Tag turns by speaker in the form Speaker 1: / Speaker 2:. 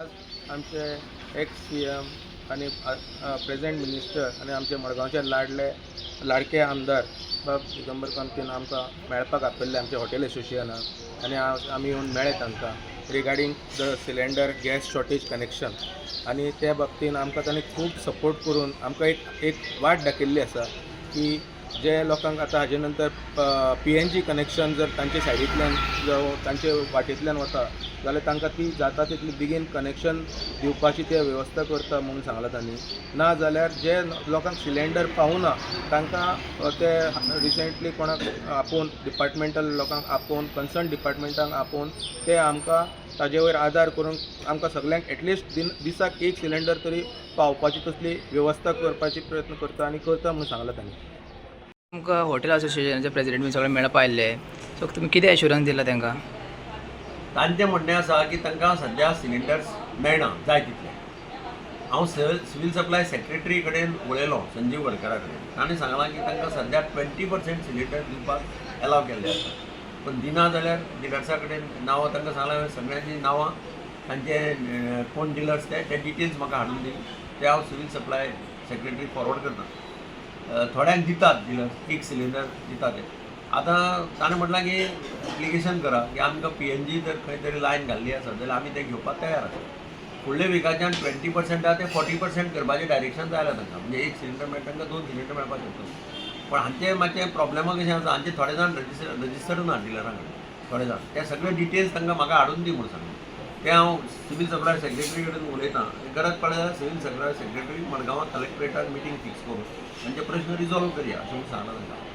Speaker 1: आमचे x CM आणि present minister आणि आमचे मडगांवचे लाडके आमदार बाब दिगंबर कामतीन आमकां मेळपाक आपयल्ले आमच्या हॉटेल एसोसिएशनाक आनी आमी येवन मेळ्ळे तांकां regarding the cylinder gas shortage connection आनी त्या बाबतीन आमकां तांणी खूब सपोर्ट करून आमकां एक वाट दाखयल्ली आसा की जे लोकांक आतां हाजे नंतर PNG कनेक्शन जर तांचे सायडींतल्यान जावं तांचे वाटेंतल्यान वता जाल्यार तांकां ती जाता तितली बेगीन कनेक्शन दिवपाची ते वेवस्था करता म्हणून सांगलां तांणी ना जाल्यार जे लोकांक सिलेंडर पावना तांकां ते रिसेंटली कोणाक आपोवन डिपार्टमेंटल लोकांक आपोवन कन्सर्न डिपार्टमेंटाक आपोवन ते आमकां ताजे वयर आदार करून आमकां सगल्यांक एटलिस्ट दिसाक एक सिलेंडर तरी पावपाची तसली वेवस्था करपाची प्रयत्न करता आनी करता म्हणून सांगलां तांणी.
Speaker 2: तुमकां हॉटेल असोसिएशनाचे प्रेसिडेंट बी सगळे मेळपाक आयिल्ले, सो तुमी कितें एश्युरन्स दिला तांकां?
Speaker 3: तांचें म्हणणें आसा की तांकां सद्या सिलिंडर्स मेळना जाय तितले. हांव सिव्हील सप्लाय सेक्रेटरी कडेन उलयलो संजीव गडकरा कडेन. ताणें सांगलां की तांकां सद्या 20% सिलिंडर दिवपाक एलाव केल्ले आसा, पण दिना जाल्यार डिलर्सा कडेन नांवां तांकां सांगलां सगळ्यांची नांवां तांचे कोण डिलर्स ते डिटेल्स म्हाका हाडून दी, ते हांव सिव्हील सप्लाय सेक्रेटरी फॉरवर्ड करता. थोड्यांक दितात डिलर्स एक सिलिंडर दितात ते. आतां ताणें म्हटलां की एप्लिकेशन करा की आमकां PNG जर खंय तरी लायन घाल्ली आसा जाल्यार आमी ते घेवपाक तयार आसा. फुडल्या विकाच्यान 20% ते 40% करपाचें डायरेक्शन जाय तांकां, म्हणजे एक सिलिंडर मेळटा तांकां 2 सिलिंडर मेळपाक शकता. पण हांचे मातशें प्रॉब्लेमा कशें आसा, हांचे थोडे जाण रजिस्टर्ड ना डिलरां कडेन, थोडे जाण ते सगळे डिटेल्स तांकां म्हाका हाडून दी म्हणून सांगलें. ते हांव सिव्हील सप्लाय सेक्रेटरी कडेन उलयतां. गरज पडले जाल्यार सिव्हील सप्लाय सेक्रेटरी मडगांवां कलेक्टरेटाक मिटींग फिक्स करून तांचे प्रश्न रिजॉल्व करया अशें सांगलां तांकां.